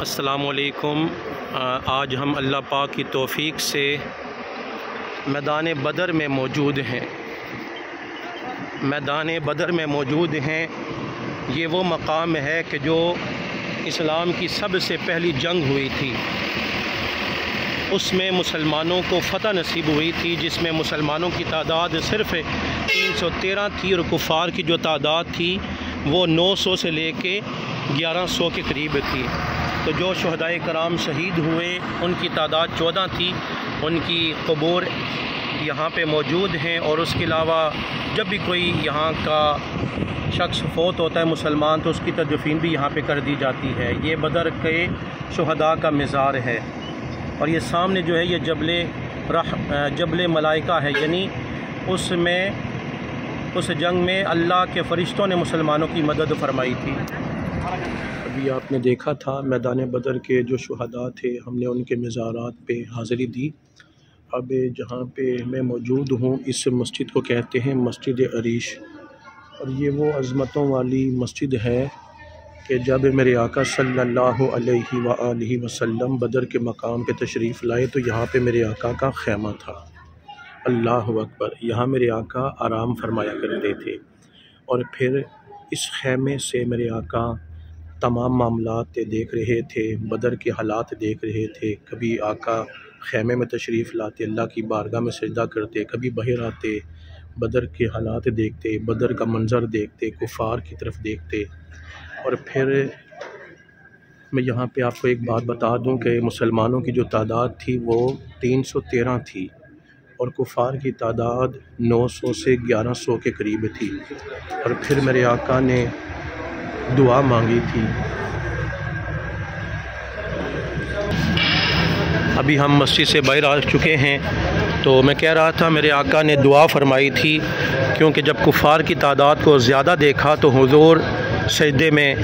अस्सलामुअलैकुम। आज हम अल्लाह पाक की तौफ़ीक़ से मैदान बदर में मौजूद हैं। मैदान बदर में मौजूद हैं। ये वो मकाम है कि जो इस्लाम की सबसे पहली जंग हुई थी, उसमें मुसलमानों को फ़तह नसीब हुई थी, जिसमें मुसलमानों की तादाद सिर्फ़ 313 थी और कुफ़ार की जो तादाद थी वो 900 से लेके 1100 के करीब थी। तो जो शुहदाए कराम शहीद हुए उनकी तादाद 14 थी। उनकी कब्र यहाँ पे मौजूद हैं। और उसके अलावा जब भी कोई यहाँ का शख्स फ़ौत होता है मुसलमान, तो उसकी तदफीन भी यहाँ पे कर दी जाती है। ये बदर के शुहदा का मज़ार है। और ये सामने जो है ये जबल मलाइका है, यानी उस जंग में अल्लाह के फ़रिश्तों ने मुसलमानों की मदद फरमाई थी। अभी आपने देखा था मैदान बदर के जो शुहदा थे, हमने उनके मज़ारात पे हाज़िरी दी। अब जहाँ पे मैं मौजूद हूँ इस मस्जिद को कहते हैं मस्जिद अरीश। और ये वो अज़मतों वाली मस्जिद है कि जब मेरे आका सल्लल्लाहु अलैहि वसल्लम बदर के मकाम पे तशरीफ़ लाए तो यहाँ पे मेरे आका का ख़ैमा था। अल्लाहु अकबर। यहाँ मेरे आका आराम फरमाया करते थे। और फिर इस ख़ैमे से मेरे आका तमाम मामलात देख रहे थे, बदर के हालात देख रहे थे। कभी आका ख़ैमे में तशरीफ़ लाते, अल्लाह की बारगाह में सजदा करते, कभी बाहर आते, बदर के हालात देखते, बदर का मंज़र देखते, कुफ़ार की तरफ देखते। और फिर मैं यहाँ पे आपको एक बात बता दूँ कि मुसलमानों की जो तादाद थी वो 313 थी और कुफ़ार की तादाद 900 से 1100 के करीब थी। और फिर मेरे आका ने दुआ मांगी थी। अभी हम मस्जिद से बाहर आ चुके हैं, तो मैं कह रहा था मेरे आका ने दुआ फरमाई थी, क्योंकि जब कुफ़ार की तादाद को ज़्यादा देखा तो हुज़ूर सजदे में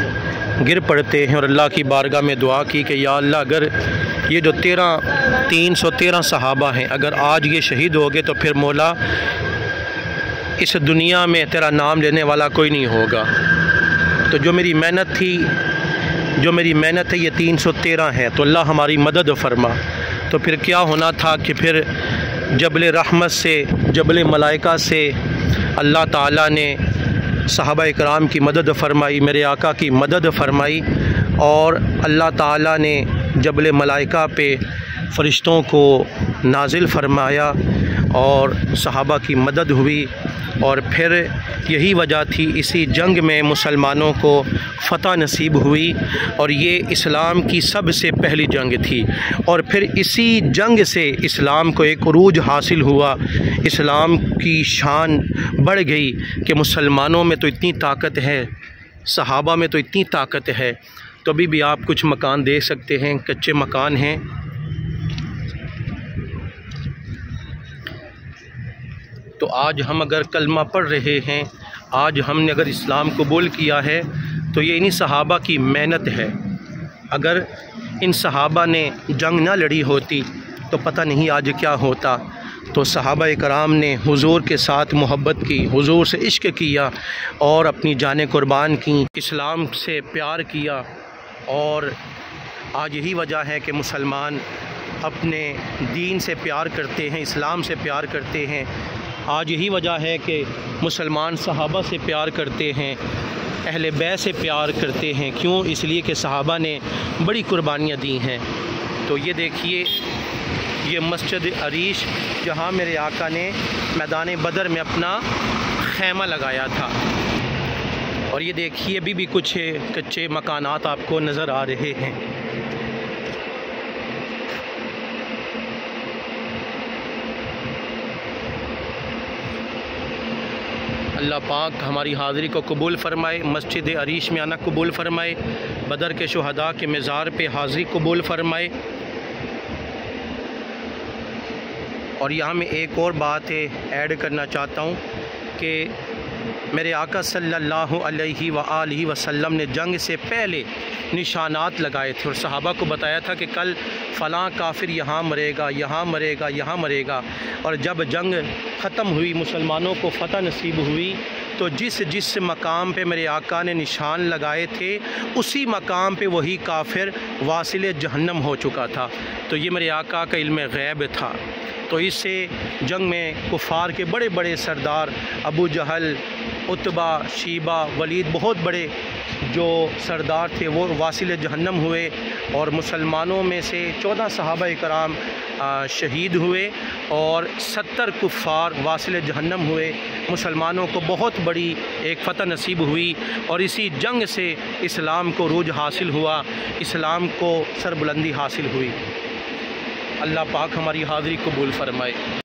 गिर पड़ते हैं और अल्लाह की बारगाह में दुआ की कि या अल्लाह, अगर ये जो 313 सहाबा हैं, अगर आज ये शहीद हो गए तो फिर मौला इस दुनिया में तेरा नाम लेने वाला कोई नहीं होगा। तो जो मेरी मेहनत है ये 313 है, तो अल्लाह हमारी मदद फरमा। तो फिर क्या होना था कि फिर जबल रहमत से, जबल मलाइका से अल्लाह ताला ने सहाबा इकराम की मदद फरमाई, मेरे आका की मदद फरमाई। और अल्लाह ताला ने जबल मलाइका पे फ़रिश्तों को नाजिल फरमाया और सहाबा की मदद हुई। और फिर यही वजह थी, इसी जंग में मुसलमानों को फ़तह नसीब हुई और ये इस्लाम की सबसे पहली जंग थी। और फिर इसी जंग से इस्लाम को एक उरूज हासिल हुआ, इस्लाम की शान बढ़ गई कि मुसलमानों में तो इतनी ताकत है, सहाबा में तो इतनी ताकत है। तो अभी भी आप कुछ मकान देख सकते हैं, कच्चे मकान हैं। तो आज हम अगर कलमा पढ़ रहे हैं, आज हमने अगर इस्लाम कबूल किया है, तो ये इन्हीं सहाबा की मेहनत है। अगर इन सहाबा ने जंग ना लड़ी होती तो पता नहीं आज क्या होता। तो सहाबा इकराम ने हुजूर के साथ मोहब्बत की, हुजूर से इश्क किया और अपनी जानें कुर्बान की, इस्लाम से प्यार किया। और आज यही वजह है कि मुसलमान अपने दीन से प्यार करते हैं, इस्लाम से प्यार करते हैं। आज यही वजह है कि मुसलमान सहाबा से प्यार करते हैं, अहले बैत से प्यार करते हैं। क्यों? इसलिए कि सहाबा ने बड़ी कुर्बानियाँ दी हैं। तो ये देखिए, ये मस्जिद अरीश, जहाँ मेरे आका ने मैदान बदर में अपना ख़ैमा लगाया था। और ये देखिए अभी भी कुछ कच्चे मकानात आपको नज़र आ रहे हैं। अल्लाह पाक हमारी हाज़िरी को कबूल फ़रमाए, मस्जिद अरीश में आना कबूल फ़रमाए, बदर के शुहदा के मज़ार पे हाज़िरी कबूल फ़रमाए। और यहाँ मैं एक और बात ऐड करना चाहता हूँ कि मेरे आका सल्लल्लाहु अलैहि वसल्लम ने जंग से पहले निशानात लगाए थे और सहाबा को बताया था कि कल फ़लाँ काफिर यहाँ मरेगा, यहाँ मरेगा, यहाँ मरेगा। और जब जंग ख़त्म हुई, मुसलमानों को फ़तह नसीब हुई, तो जिस जिस मकाम पे मेरे आका ने निशान लगाए थे उसी मकाम पे वही काफिर वासिल जहन्नम हो चुका था। तो ये मेरे आका का इल्म गैब था। तो इससे जंग में कुफ़ार के बड़े बड़े सरदार अबू जहल, उतबा, शीबा, वलीद, बहुत बड़े जो सरदार थे वो वासिल जहन्नम हुए और मुसलमानों में से 14 सहाबा इकराम शहीद हुए और 70 कुफ़ार वासिल जहन्नम हुए। मुसलमानों को बहुत बड़ी एक फ़तह नसीब हुई और इसी जंग से इस्लाम को रूज हासिल हुआ, इस्लाम को सरबुलंदी हासिल हुई। अल्लाह पाक हमारी हाज़िरी कबूल फ़रमाए।